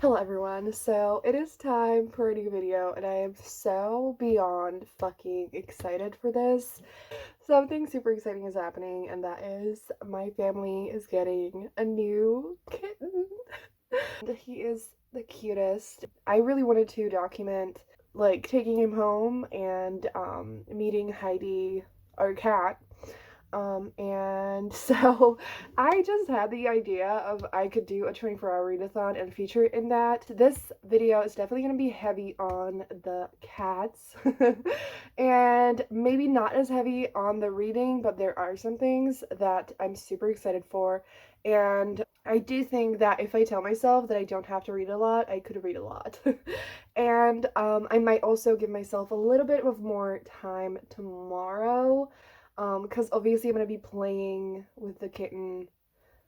Hello everyone, so it is time for a new video and I am so beyond fucking excited for this. Something super exciting is happening and that is my family is getting a new kitten. He is the cutest. I really wanted to document like taking him home and meeting Heidi, our cat. And so I just had the idea of I could do a 24-hour readathon and feature it in that. This video is definitely going to be heavy on the cats and maybe not as heavy on the reading, but there are some things that I'm super excited for. And I do think that if I tell myself that I don't have to read a lot, I could read a lot. And I might also give myself a little bit of more time tomorrow because obviously I'm going to be playing with the kitten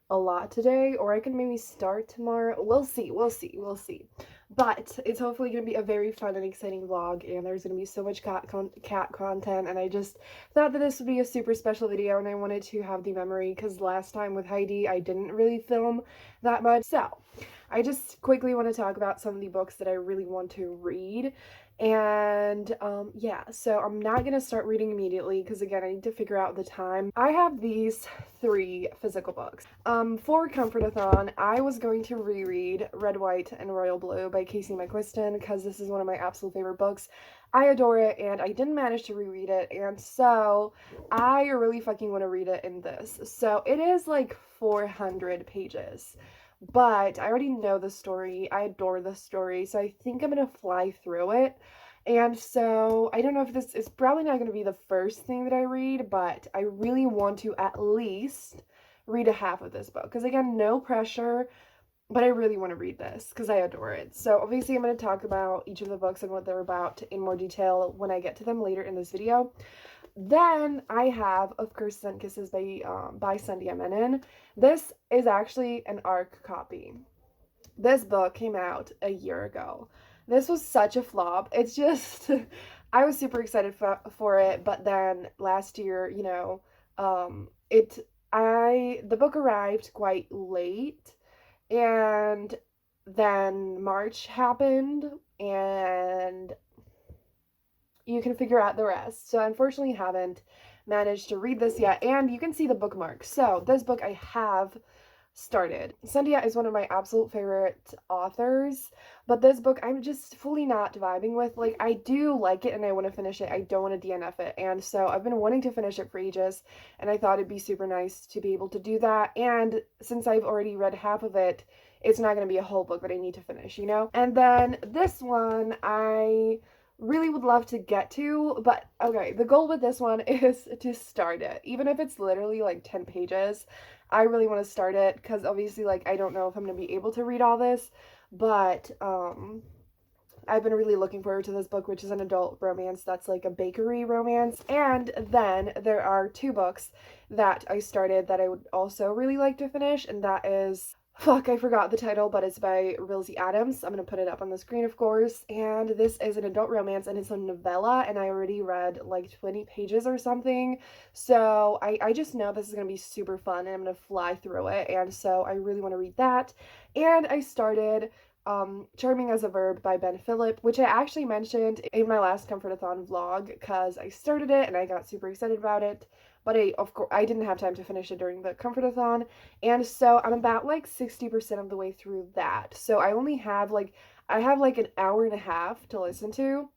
a lot today, or I can maybe start tomorrow. We'll see, we'll see, we'll see. But it's hopefully going to be a very fun and exciting vlog, and there's going to be so much cat content, and I just thought that this would be a super special video, and I wanted to have the memory, because last time with Heidi, I didn't really film that much. So, I just quickly want to talk about some of the books that I really want to read. And yeah, so I'm not gonna start reading immediately because again, I need to figure out the time. I have these 3 physical books. For Comfortathon, I was going to reread Red, White, and Royal Blue by Casey McQuiston because this is one of my absolute favorite books. I adore it, and I didn't manage to reread it, and so I really fucking want to read it in this. So it is like 400 pages. But I already know the story. I adore the story, so I think I'm gonna fly through it. And so I don't know if this is probably not gonna be the first thing that I read, but I really want to at least read a half of this book. Because again, no pressure, but I really want to read this because I adore it. So obviously I'm going to talk about each of the books and what they're about in more detail when I get to them later in this video. Then I have, of course, Sun Kisses by Sandhya Menon. This is actually an ARC copy. This book came out a year ago. This was such a flop. It's just, I was super excited for it, but then last year, you know, the book arrived quite late, and then March happened, and you can figure out the rest. So I unfortunately haven't managed to read this yet, and you can see the bookmark. So this book I have started. Sandhya is one of my absolute favorite authors, but this book I'm just fully not vibing with. Like, I do like it and I want to finish it. I don't want to DNF it. And so I've been wanting to finish it for ages, and I thought it'd be super nice to be able to do that. And since I've already read half of it, it's not going to be a whole book that I need to finish, you know? And then this one, I really would love to get to, but okay, the goal with this one is to start it. Even if it's literally like 10 pages, I really want to start it because obviously like I don't know if I'm going to be able to read all this, but I've been really looking forward to this book, which is an adult romance that's like a bakery romance. And then there are 2 books that I started that I would also really like to finish, and that is, fuck, I forgot the title, but it's by Rilsey Adams. I'm gonna put it up on the screen, of course. And this is an adult romance, and it's a novella, and I already read like 20 pages or something. So I just know this is gonna be super fun, and I'm gonna fly through it. And so I really want to read that. And I started Charming as a Verb by Ben Phillip, which I actually mentioned in my last Comfortathon vlog because I started it and I got super excited about it, but of course I didn't have time to finish it during the Comfortathon, and so I'm about like 60% of the way through that. So I only have like an hour and a half to listen to.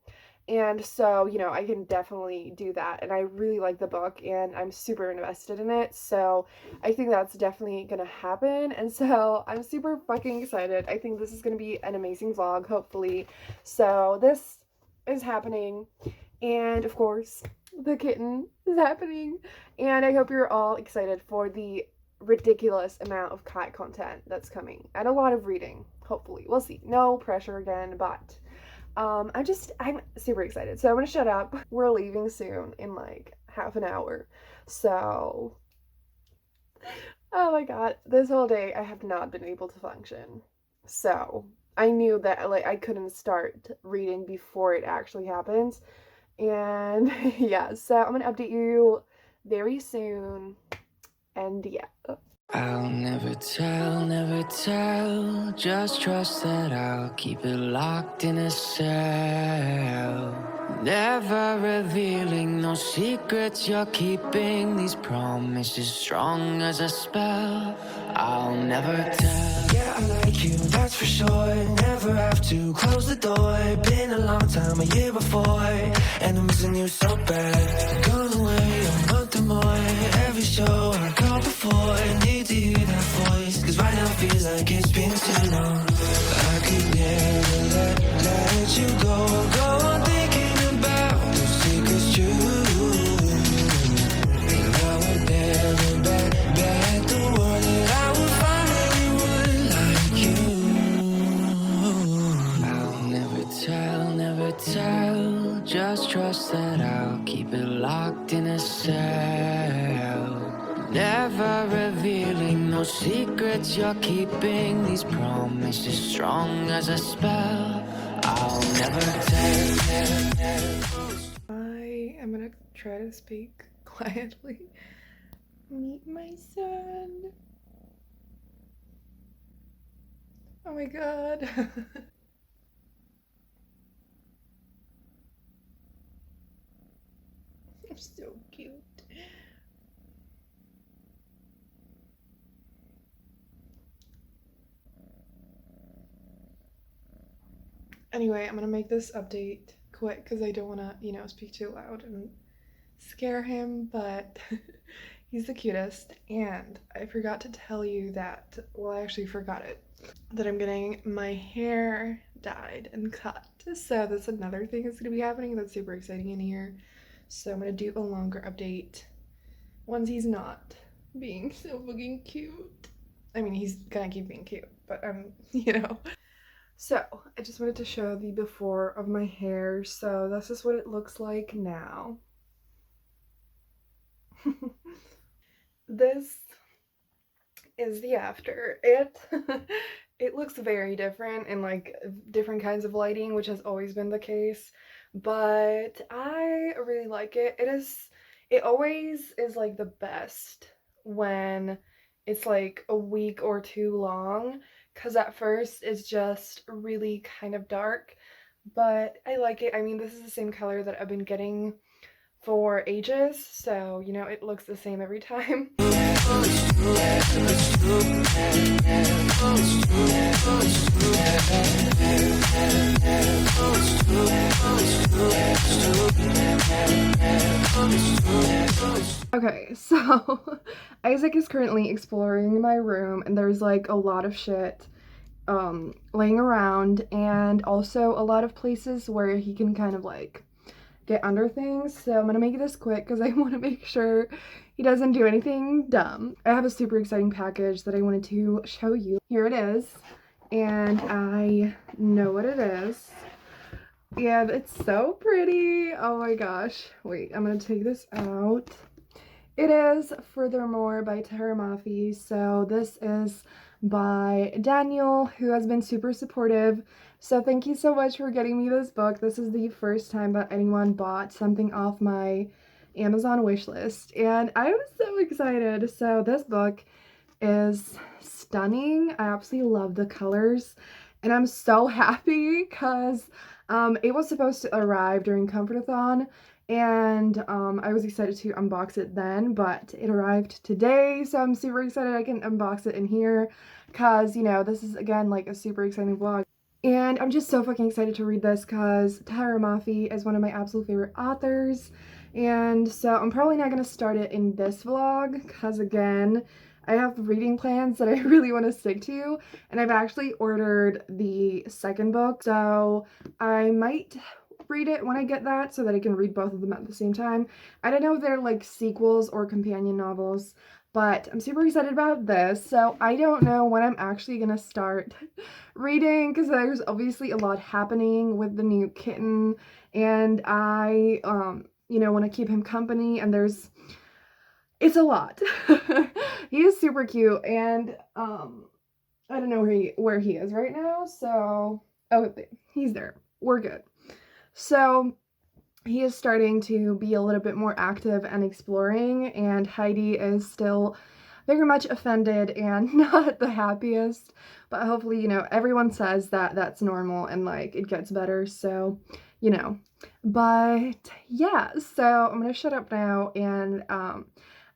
And so, you know, I can definitely do that. And I really like the book and I'm super invested in it. So I think that's definitely gonna happen. And so I'm super fucking excited. I think this is gonna be an amazing vlog, hopefully. So this is happening. And of course, the kitten is happening. And I hope you're all excited for the ridiculous amount of cat content that's coming and a lot of reading, hopefully. We'll see. No pressure again, but I'm super excited. So I'm gonna shut up. We're leaving soon in like half an hour. So, oh my god, this whole day I have not been able to function. So I knew that like I couldn't start reading before it actually happens. And yeah, so I'm gonna update you very soon. And yeah. I'll never tell, just trust that I'll keep it locked in a cell. Never revealing no secrets you're keeping, these promises strong as a spell. I'll never tell. Yeah, I like you, that's for sure. Never have to close the door. Been a long time, a year before, and I'm missing you so bad. Gone away a month or more. Every show I called before, I need to hear that voice, cause right now feels like it's been too long. I could never let you go on thinking about those secrets true. And I would never bet the world that I would find anyone like you. I'll never tell, just trust that I'll keep it locked in a cell. Never revealing no secrets you're keeping, these promises strong as a spell. I'll never tell. I am gonna try to speak quietly. Meet my son. Oh my god. You're so cute. Anyway, I'm gonna make this update quick because I don't want to, speak too loud and scare him, but he's the cutest. And I forgot to tell you that, well, I actually forgot it, that I'm getting my hair dyed and cut. So that's another thing that's gonna be happening that's super exciting in here. So I'm gonna do a longer update once he's not being so fucking cute. I mean, he's gonna keep being cute, but So, I just wanted to show the before of my hair. So, this is what it looks like now. This is the after. It looks very different in like different kinds of lighting, which has always been the case, but I really like it. It always is like the best when it's like a week or two long, because at first it's just really kind of dark, but I like it. I mean, this is the same color that I've been getting for ages, so it looks the same every time. Okay, so Isaac is currently exploring my room, and there's like a lot of shit laying around, and also a lot of places where he can kind of like get under things. So I'm gonna make this quick because I want to make sure he doesn't do anything dumb. I have a super exciting package that I wanted to show you. Here it is, and I know what it is. And it's so pretty. Oh my gosh. Wait, I'm gonna take this out. It is Furthermore by Teramafi. So this is by Daniel, who has been super supportive. So thank you so much for getting me this book. This is the first time that anyone bought something off my Amazon wish list, and I was so excited. So this book is stunning. I absolutely love the colors, and I'm so happy because it was supposed to arrive during Comfortathon, and I was excited to unbox it then, but it arrived today, so I'm super excited I can unbox it in here because, this is, again, like a super exciting vlog. And I'm just so fucking excited to read this because Tahira Mafi is one of my absolute favorite authors, and so I'm probably not going to start it in this vlog because, again, I have reading plans that I really want to stick to, and I've actually ordered the second book, so I might read it when I get that so that I can read both of them at the same time. I don't know if they're like sequels or companion novels, but I'm super excited about this. So I don't know when I'm actually gonna start reading because there's obviously a lot happening with the new kitten, and I want to keep him company, and it's a lot. He is super cute, and I don't know where he is right now, so he's there. We're good. So he is starting to be a little bit more active and exploring, and Heidi is still very much offended and not the happiest, but hopefully, you know, everyone says that that's normal and like it gets better, so, you know. But yeah, so I'm gonna shut up now, and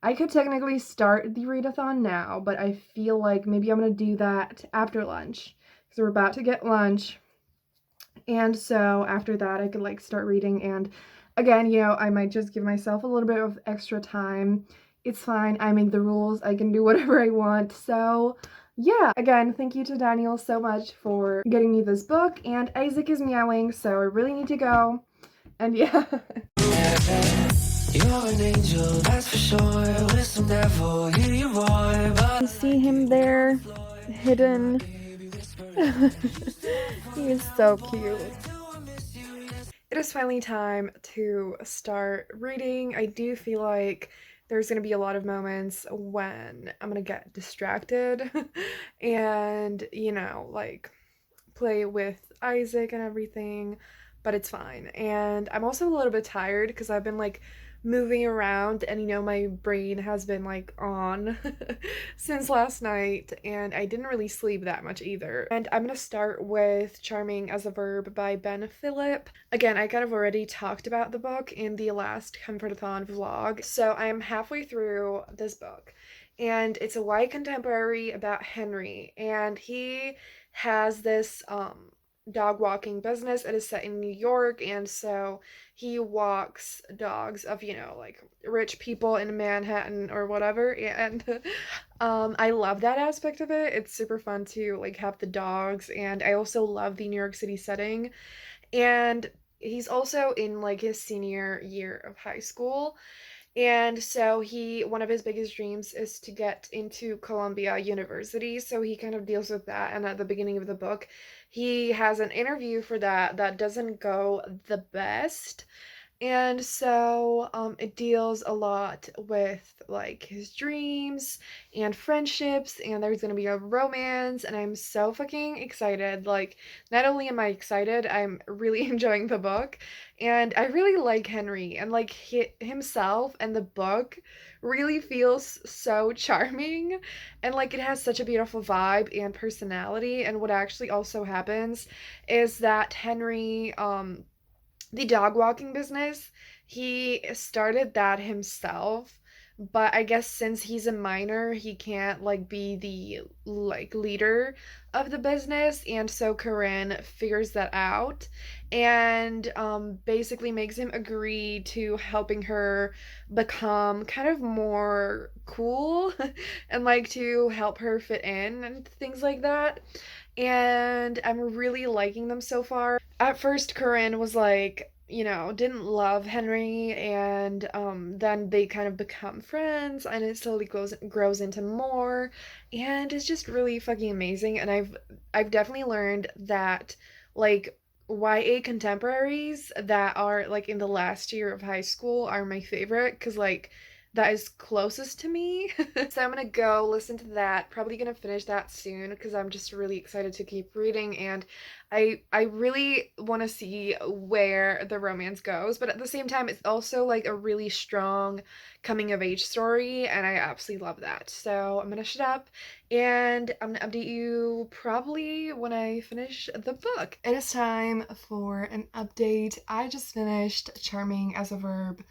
I could technically start the readathon now, but I feel like maybe I'm gonna do that after lunch because we're about to get lunch. And so after that, I could like start reading. And again, you know, I might just give myself a little bit of extra time. It's fine. I make the rules. I can do whatever I want. So yeah, again, thank you to Daniel so much for getting me this book. And Isaac is meowing, so I really need to go. And yeah. You're an angel, that's for sure. With some devil, hear you roar, but You see him there, hidden. He is so cute. It is finally time to start reading. I do feel like there's going to be a lot of moments when I'm going to get distracted and, you know, like play with Isaac and everything, but it's fine. And I'm also a little bit tired because I've been like moving around, and you know, my brain has been like on since last night, and I didn't really sleep that much either. And I'm gonna start with Charming as a Verb by Ben Phillip. Again, I kind of already talked about the book in the last Comfortathon vlog, so I am halfway through this book. And it's a YA contemporary about Henry, and he has this dog walking business. It is set in New York, and so he walks dogs of, you know, like rich people in Manhattan or whatever. And I love that aspect of it. It's super fun to like have the dogs, and I also love the New York City setting. And he's also in like his senior year of high school, and so one of his biggest dreams is to get into Columbia University. So he kind of deals with that. And at the beginning of the book, he has an interview for that doesn't go the best. And so it deals a lot with like his dreams and friendships, and there's gonna be a romance, and I'm so fucking excited. Like, not only am I excited, I'm really enjoying the book, and I really like Henry, and like himself and the book really feels so charming, and like it has such a beautiful vibe and personality. And what actually also happens is that Henry the dog walking business, he started that himself, but I guess since he's a minor, he can't like be the like leader of the business, and so Corinne figures that out and basically makes him agree to helping her become kind of more cool and like to help her fit in and things like that. And I'm really liking them so far. At first, Corinne was like, you know, didn't love Henry, and then they kind of become friends, and it slowly grows into more, and it's just really fucking amazing. And I've definitely learned that like YA contemporaries that are like in the last year of high school are my favorite, because like that is closest to me. So I'm gonna go listen to that. Probably gonna finish that soon because I'm just really excited to keep reading, and I really want to see where the romance goes, but at the same time it's also like a really strong coming of age story, and I absolutely love that. So I'm gonna shut up, and I'm gonna update you probably when I finish the book. It is time for an update. I just finished Charming as a Verb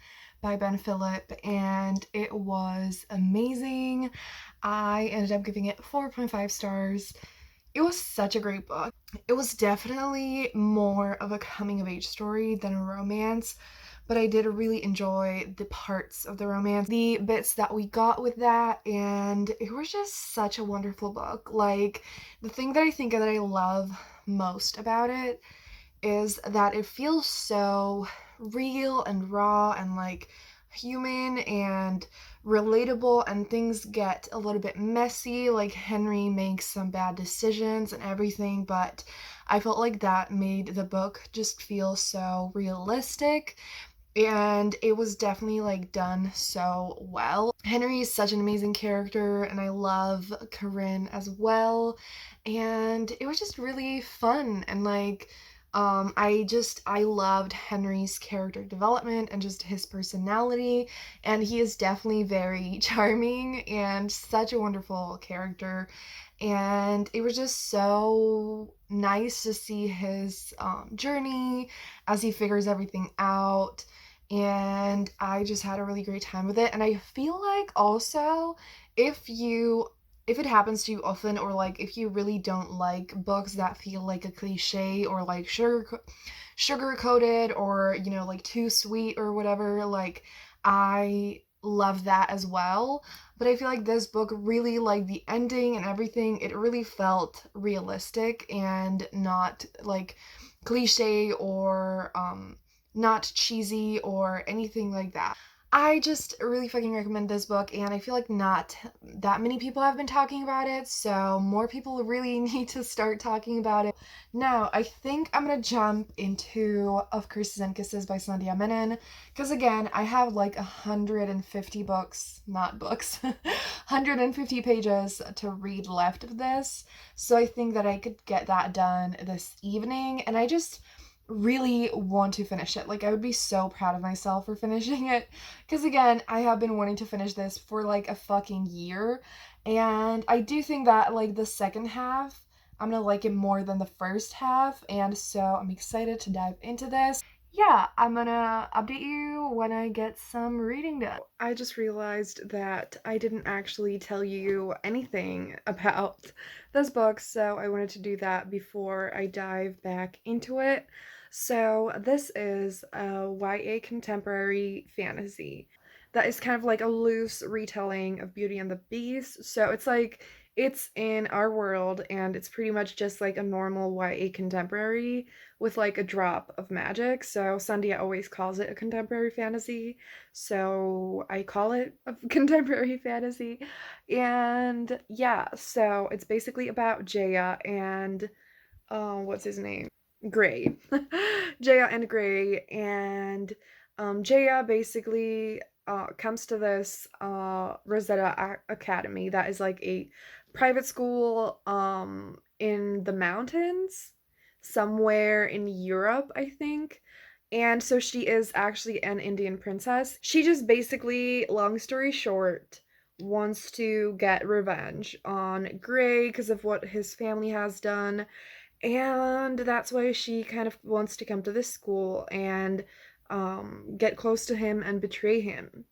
by Ben Phillip, and it was amazing. I ended up giving it 4.5 stars. It was such a great book. It was definitely more of a coming of age story than a romance, but I did really enjoy the parts of the romance, the bits that we got with that, and it was just such a wonderful book. Like, the thing that I think that I love most about it is that it feels so real and raw and like human and relatable, and things get a little bit messy, like Henry makes some bad decisions and everything, but I felt like that made the book just feel so realistic, and it was definitely like done so well. Henry is such an amazing character, and I love Corinne as well, and it was just really fun, and like I loved Henry's character development and just his personality, and he is definitely very charming and such a wonderful character. And it was just so nice to see his journey as he figures everything out. And I just had a really great time with it. And I feel like also, if you if it happens to you often, or like if you really don't like books that feel like a cliche or like sugar coated, or like too sweet or whatever, like I love that as well. But I feel like this book really, like the ending and everything, it really felt realistic and not like cliche or not cheesy or anything like that. I just really fucking recommend this book, and I feel like not that many people have been talking about it, so more people really need to start talking about it. Now, I think I'm gonna jump into Of Curses and Kisses by Sandhya Menon, because again, I have like 150 books, not books, 150 pages to read left of this, so I think that I could get that done this evening, and I just really want to finish it. Like, I would be so proud of myself for finishing it. Because, again, I have been wanting to finish this for like a fucking year. And I do think that, like, the second half, I'm gonna like it more than the first half. And so I'm excited to dive into this. Yeah, I'm gonna update you when I get some reading done. I just realized that I didn't actually tell you anything about this book, so I wanted to do that before I dive back into it. So, this is a YA contemporary fantasy that is kind of like a loose retelling of Beauty and the Beast. So, it's in our world, and it's pretty much just like a normal YA contemporary with like a drop of magic. So, Sandhya always calls it a contemporary fantasy. So, I call it a contemporary fantasy. And yeah, so it's basically about Jaya and what's his name? Gray. Jaya and Gray, and Jaya basically comes to this Academy that is like a private school in the mountains somewhere in Europe, I think. And so she is actually an Indian princess. She just basically, long story short, wants to get revenge on Gray because of what his family has done, and that's why she kind of wants to come to this school and get close to him and betray him.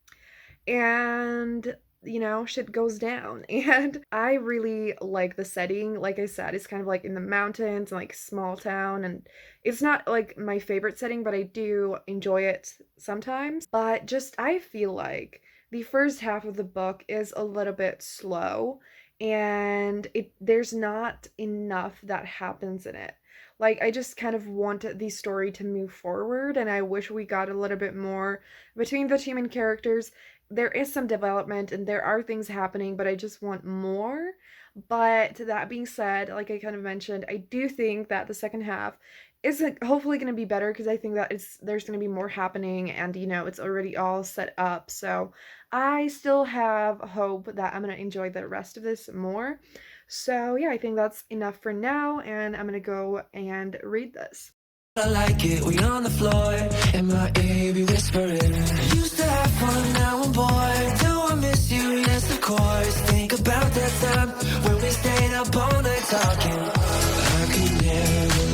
And shit goes down. And I really like the setting. Like I said, it's kind of like in the mountains and like small town, and it's not like my favorite setting, but I do enjoy it sometimes. But just I feel like the first half of the book is a little bit slow, and there's not enough that happens in it. Like, I just kind of want the story to move forward, and I wish we got a little bit more between the two main characters. There is some development and there are things happening, but I just want more. But that being said, like I kind of mentioned, I do think that the second half is hopefully going to be better, because I think that there's going to be more happening, and it's already all set up. So I still have hope that I'm going to enjoy the rest of this more. So yeah, I think that's enough for now, and I'm going to go and read this. I like it, we on the floor, in my ear be whispering. Used to have fun, now I'm bored. Do I miss you? Yes, of course. Think about that time when we stayed up all night talking. I could never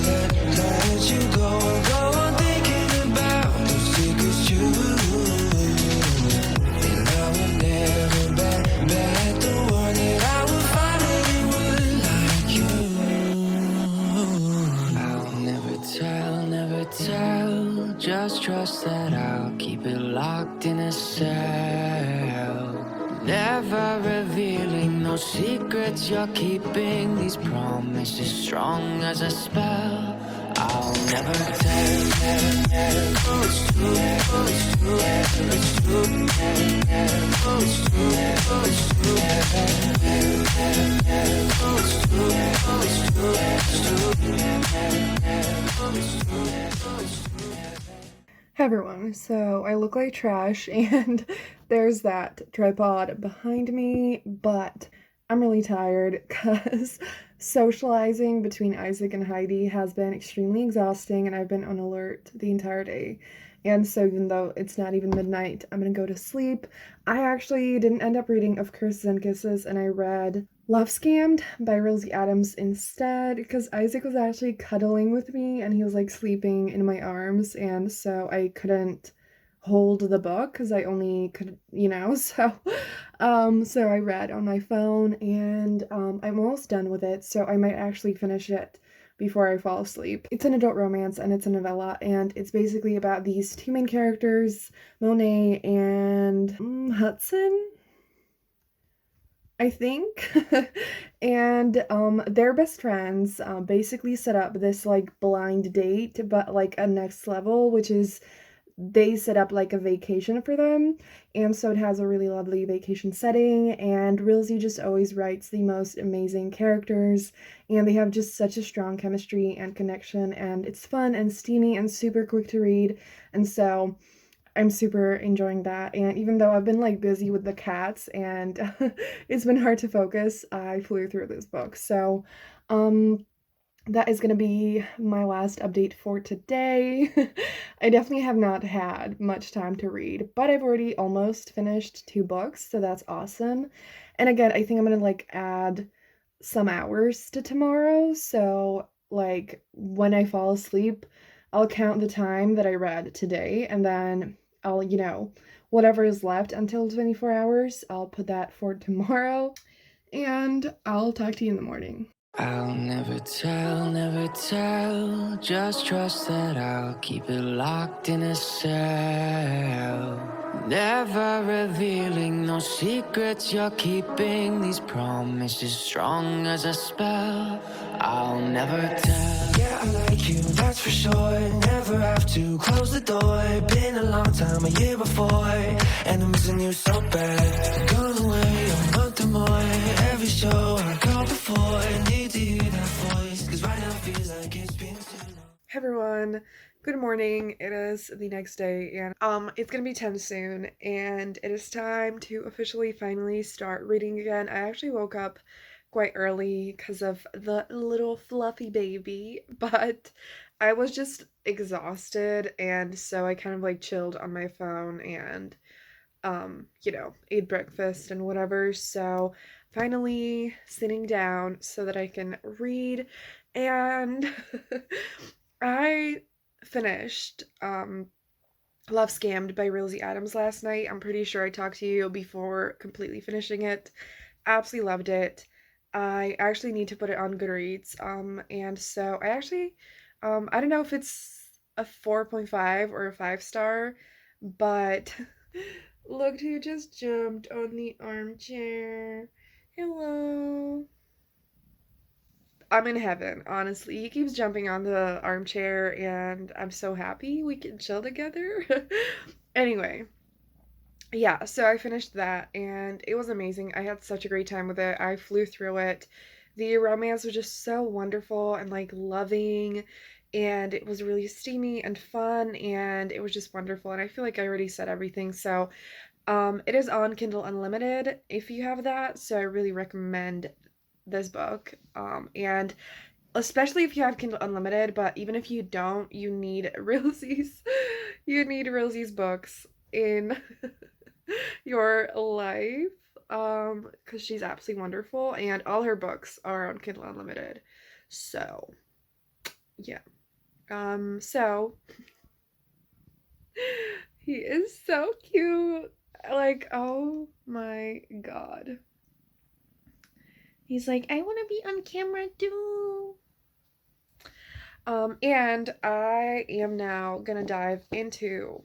let you go. Go on thinking about the secrets you. And I will never bet the word that I would find anyone like you. I'll never tell, just trust that I'll keep it locked in a cell. Never revealing no secrets you're keeping, these promises strong as a spell. I'll never tell, it's true, it's true, it's true, it's true, it's true, Hey everyone, so I look like trash and there's that tripod behind me, but I'm really tired because Socializing between Isaac and Heidi has been extremely exhausting, and I've been on alert the entire day. And so, even though it's not even midnight, I'm gonna go to sleep. I actually didn't end up reading Of Curses and Kisses, and I read Love Scammed by Rosie Adams instead because Isaac was actually cuddling with me and he was like sleeping in my arms, and so I couldn't hold the book because I only could, so I read on my phone, and I'm almost done with it, so I might actually finish it before I fall asleep. It's an adult romance and it's a novella, and it's basically about these two main characters, Monet and Hudson, I think. And they're best friends, basically set up this like blind date, but like a next level, which is they set up like a vacation for them, and so it has a really lovely vacation setting, and Rilsey just always writes the most amazing characters, and they have just such a strong chemistry and connection, and it's fun and steamy and super quick to read, and so I'm super enjoying that. And even though I've been like busy with the cats and it's been hard to focus, I flew through this book. So um that is going to be my last update for today. I definitely have not had much time to read, but I've already almost finished 2 books, so that's awesome. And again, I think I'm going to like add some hours to tomorrow, so like when I fall asleep, I'll count the time that I read today, and then I'll, whatever is left until 24 hours, I'll put that for tomorrow, and I'll talk to you in the morning. I'll never tell, never tell. Just trust that I'll keep it locked in a cell. Never revealing no secrets you're keeping. These promises strong as a spell. I'll never tell. Yeah, I like you, that's for sure. Never have to close the door. Been a long time, a year before, and I'm missing you so bad. Gone away a month or more. Every show I go before. I need to hear that voice, 'cause right now feels like it's been too long. Hey everyone, good morning. It is the next day, and it's gonna be 10 soon, and it is time to officially finally start reading again. I actually woke up quite early because of the little fluffy baby, but I was just exhausted, and so I kind of like chilled on my phone and ate breakfast and whatever. So finally sitting down so that I can read, and I finished Love Scammed by Rosie Adams last night. I'm pretty sure I talked to you before completely finishing it. Absolutely loved it. I actually need to put it on Goodreads. And so I don't know if it's a 4.5 or a 5 star, but look who just jumped on the armchair. Hello. I'm in heaven, honestly. He keeps jumping on the armchair, and I'm so happy we can chill together. Anyway, yeah, so I finished that, and it was amazing. I had such a great time with it. I flew through it. The romance was just so wonderful and like loving, and it was really steamy and fun, and it was just wonderful. And I feel like I already said everything. So, it is on Kindle Unlimited if you have that. So I really recommend this book. And especially if you have Kindle Unlimited, but even if you don't, you need Rosie's books in your life. Because she's absolutely wonderful, and all her books are on Kindle Unlimited. So, yeah. So he is so cute. Like, oh my god. He's like, I want to be on camera too. And I am now gonna dive into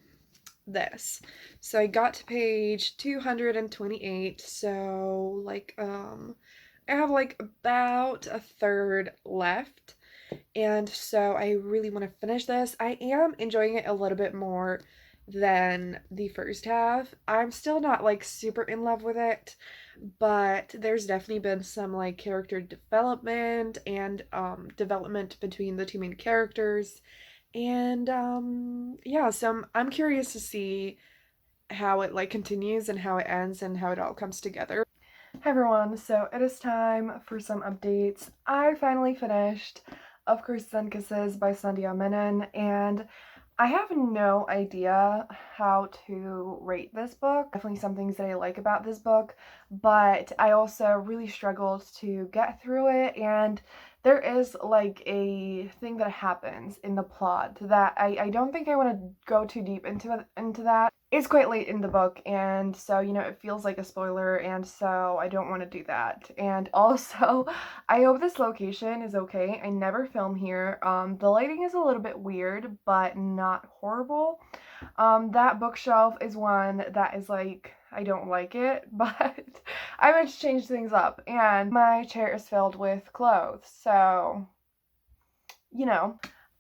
this. So I got to page 228, so like I have like about a third left. And so I really want to finish this. I am enjoying it a little bit more than the first half. I'm still not like super in love with it, but there's definitely been some like character development and development between the two main characters. And yeah, so I'm curious to see how it like continues and how it ends and how it all comes together. Hi everyone, so it is time for some updates. I finally finished Of Courses and Kisses by Sandhya Menon, and I have no idea how to rate this book. Definitely some things that I like about this book, but I also really struggled to get through it, and there is like a thing that happens in the plot that I don't think I want to go too deep into that. It's quite late in the book, and so, it feels like a spoiler, and so I don't want to do that. And also, I hope this location is okay. I never film here. The lighting is a little bit weird, but not horrible. That bookshelf is one that is like, I don't like it, but I meant to change things up. And my chair is filled with clothes, so,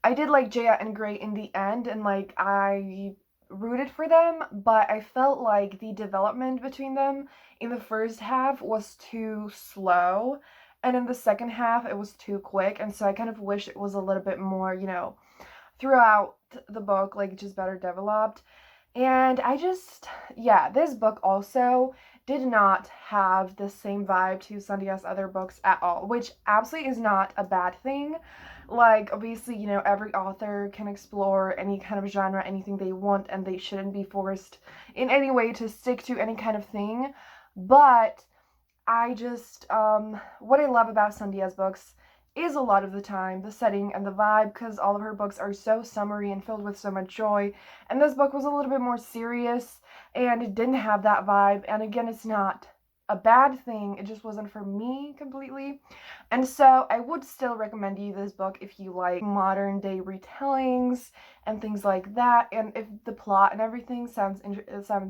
I did like Jaya and Gray in the end, and like, I rooted for them, but I felt like the development between them in the first half was too slow, and in the second half it was too quick, and so I kind of wish it was a little bit more, throughout the book, like just better developed. And yeah, this book also did not have the same vibe to Sandhya's other books at all, which absolutely is not a bad thing. Like, obviously, every author can explore any kind of genre, anything they want, and they shouldn't be forced in any way to stick to any kind of thing. But what I love about Sandhya's books is a lot of the time the setting and the vibe, because all of her books are so summery and filled with so much joy. And this book was a little bit more serious, and it didn't have that vibe. And again, it's not a bad thing, it just wasn't for me completely. And so I would still recommend you this book if you like modern day retellings and things like that, and if the plot and everything sounds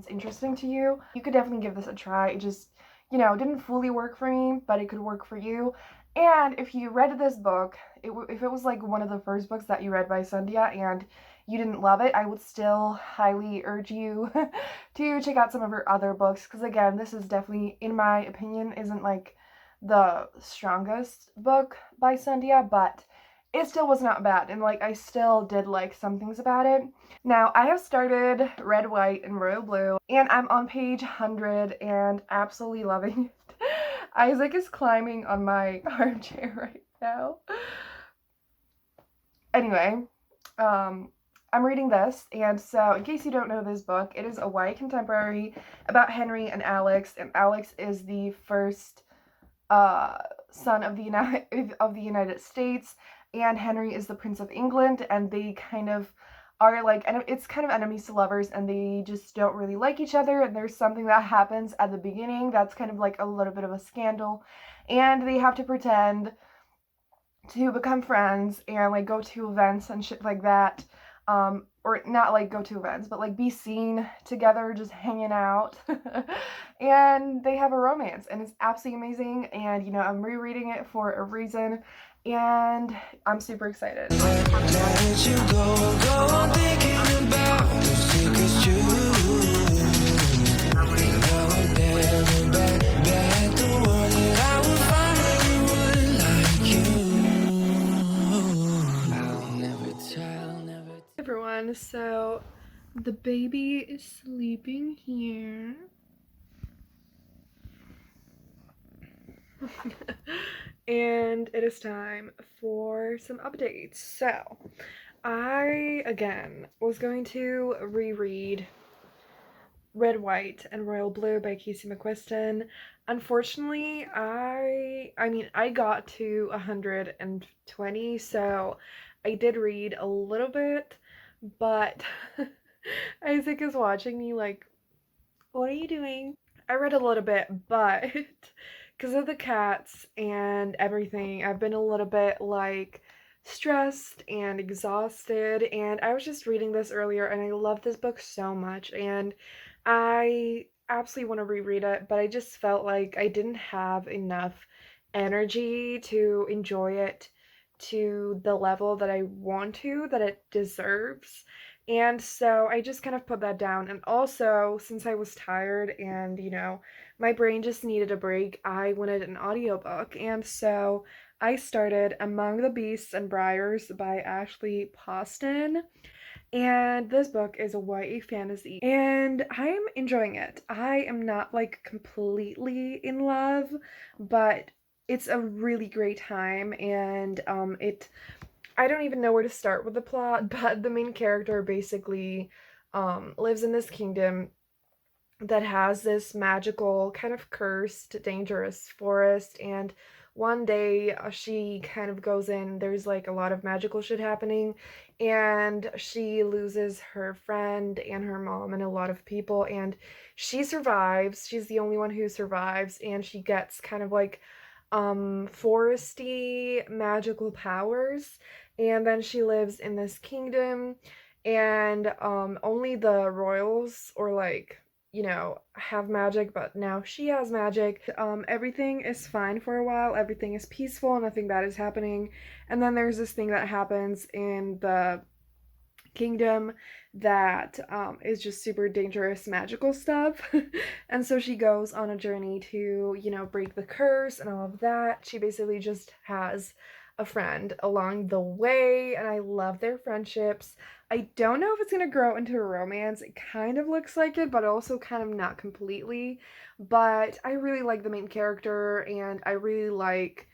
interesting to you, you could definitely give this a try. It just, didn't fully work for me, but it could work for you. And if you read this book, if it was like one of the first books that you read by Sandhya and you didn't love it, I would still highly urge you to check out some of her other books, because again, this is definitely, in my opinion, isn't like the strongest book by Sandhya, but it still was not bad, and like I still did like some things about it. Now, I have started Red, White, and Royal Blue, and I'm on page 100 and absolutely loving it. Isaac is climbing on my armchair right now. Anyway, I'm reading this, and so in case you don't know this book, it is a YA contemporary about Henry and Alex, and Alex is the first son of the United States, and Henry is the Prince of England, and they kind of are like, and it's kind of enemies to lovers, and they just don't really like each other, and there's something that happens at the beginning that's kind of like a little bit of a scandal, and they have to pretend to become friends and like go to events and shit like that. Or not like go to events, but like be seen together just hanging out. And they have a romance, and it's absolutely amazing, and I'm rereading it for a reason, and I'm super excited. Everyone, so the baby is sleeping here. And it is time for some updates. So, I, again, was going to reread Red, White, and Royal Blue by Casey McQuiston. Unfortunately, I got to 120, so I did read a little bit, but Isaac is watching me like, what are you doing? I read a little bit, but because of the cats and everything, I've been a little bit like stressed and exhausted, and I was just reading this earlier, and I love this book so much, and I absolutely want to reread it, but I just felt like I didn't have enough energy to enjoy it to the level that I want to, that it deserves. And so I just kind of put that down. And also, since I was tired and, my brain just needed a break, I wanted an audiobook. And so I started Among the Beasts and Briars by Ashley Poston. And this book is a YA fantasy, and I'm enjoying it. I am not like completely in love, but it's a really great time, and I don't even know where to start with the plot, but the main character basically lives in this kingdom that has this magical, kind of cursed, dangerous forest. And one day she kind of goes in, there's like a lot of magical shit happening, and she loses her friend and her mom and a lot of people. And she survives. She's the only one who survives, and she gets kind of like foresty magical powers. And then she lives in this kingdom, and only the royals, or like, you know, have magic, but now she has magic. Everything is fine for a while, everything is peaceful, nothing bad is happening. And then there's this thing that happens in the kingdom that is just super dangerous magical stuff. And so she goes on a journey to, you know, break the curse and all of that. She basically just has a friend along the way, and I love their friendships. I don't know if it's going to grow into a romance. It kind of looks like it, but also kind of not completely. But I really like the main character, and I really like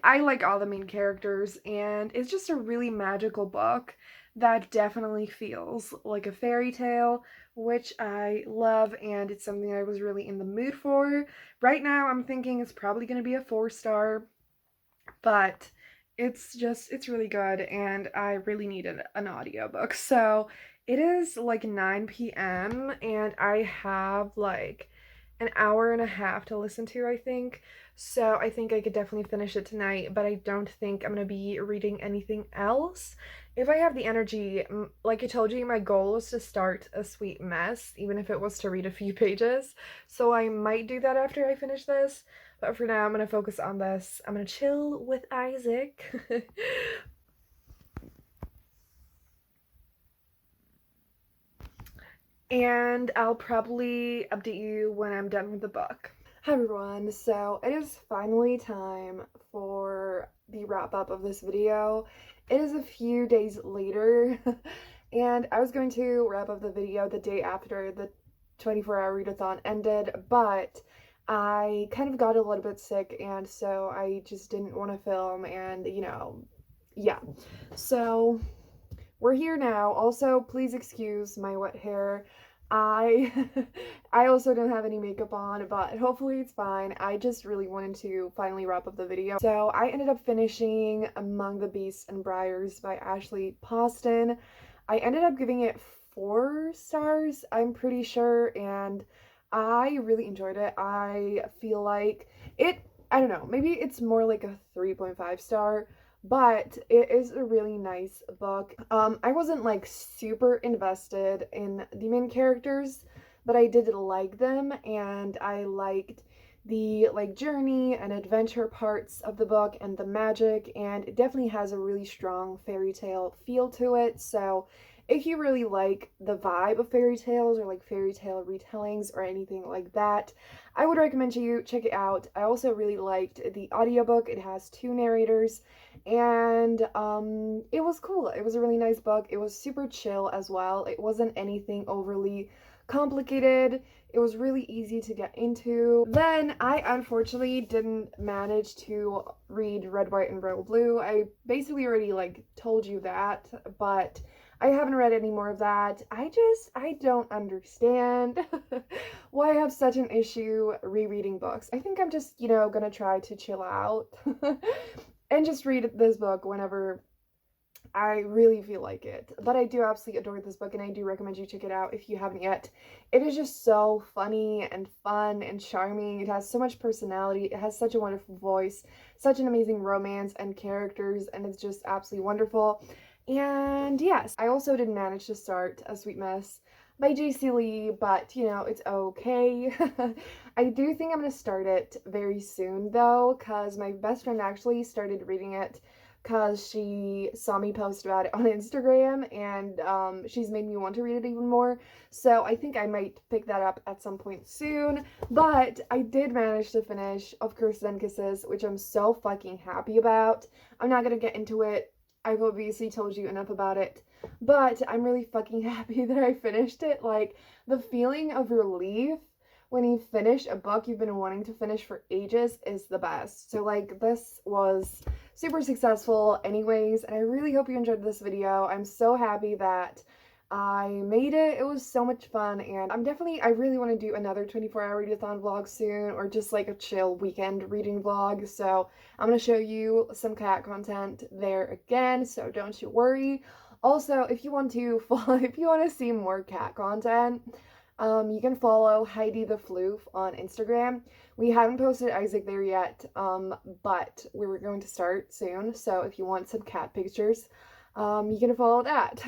I like all the main characters, and it's just a really magical book that definitely feels like a fairy tale, which I love, and it's something I was really in the mood for. Right now I'm thinking it's probably going to be a 4-star, but it's really good, and I really needed an audiobook. So it is like 9 p.m. and I have like an hour and a half to listen to, I think. So I think I could definitely finish it tonight, but I don't think I'm gonna be reading anything else. If I have the energy, like I told you, my goal is to start A Sweet Mess, even if it was to read a few pages. So I might do that after I finish this. But for now, I'm gonna focus on this. I'm gonna chill with Isaac. And I'll probably update you when I'm done with the book. Hi everyone, so it is finally time for the wrap up of this video. It is a few days later, and I was going to wrap up the video the day after the 24-hour readathon ended, but I kind of got a little bit sick, and so I just didn't want to film, and you know, yeah. So we're here now. Also, please excuse my wet hair. I I also don't have any makeup on, but hopefully it's fine. I just really wanted to finally wrap up the video. So I ended up finishing Among the Beasts and Briars by Ashley Poston. I ended up giving it 4 stars, I'm pretty sure, and I really enjoyed it. I feel like I don't know, maybe it's more like a 3.5 star, but it is a really nice book. I wasn't like super invested in the main characters, but I did like them, and I liked the like journey and adventure parts of the book and the magic, and it definitely has a really strong fairy tale feel to it. So if you really like the vibe of fairy tales, or like fairy tale retellings or anything like that, I would recommend you check it out. I also really liked the audiobook. It has 2 narrators, and it was cool. It was a really nice book. It was super chill as well. It wasn't anything overly complicated. It was really easy to get into. Then I unfortunately didn't manage to read Red, White, and Royal Blue. I basically already like told you that, but I haven't read any more of that. I don't understand why I have such an issue rereading books. I think I'm just, you know, gonna try to chill out and just read this book whenever I really feel like it. But I do absolutely adore this book, and I do recommend you check it out if you haven't yet. It is just so funny and fun and charming. It has so much personality. It has such a wonderful voice, such an amazing romance and characters, and it's just absolutely wonderful. And yes, I also did manage to start A Sweet Mess by J.C. Lee, but you know, it's okay. I do think I'm going to start it very soon though, because my best friend actually started reading it because she saw me post about it on Instagram, and she's made me want to read it even more. So I think I might pick that up at some point soon. But I did manage to finish Of Curses and Kisses, which I'm so fucking happy about. I'm not gonna get into it. I've obviously told you enough about it, but I'm really fucking happy that I finished it. Like, the feeling of relief when you finish a book you've been wanting to finish for ages is the best. So, like, this was super successful anyways, and I really hope you enjoyed this video. I'm so happy that I made it. It was so much fun, and I really want to do another 24-hour readathon vlog soon, or just like a chill weekend reading vlog. So I'm going to show you some cat content there again, so don't you worry. Also, if you want to see more cat content, you can follow Heidi the Floof on Instagram. We haven't posted Isaac there yet, but we're going to start soon. So if you want some cat pictures, you can follow that.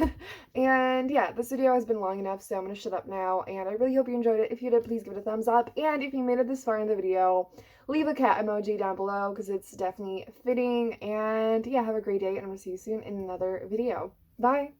And yeah, this video has been long enough, so I'm gonna shut up now, and I really hope you enjoyed it. If you did, please give it a thumbs up, and if you made it this far in the video, leave a cat emoji down below, because it's definitely fitting. And yeah, have a great day, and I'm gonna see you soon in another video. Bye!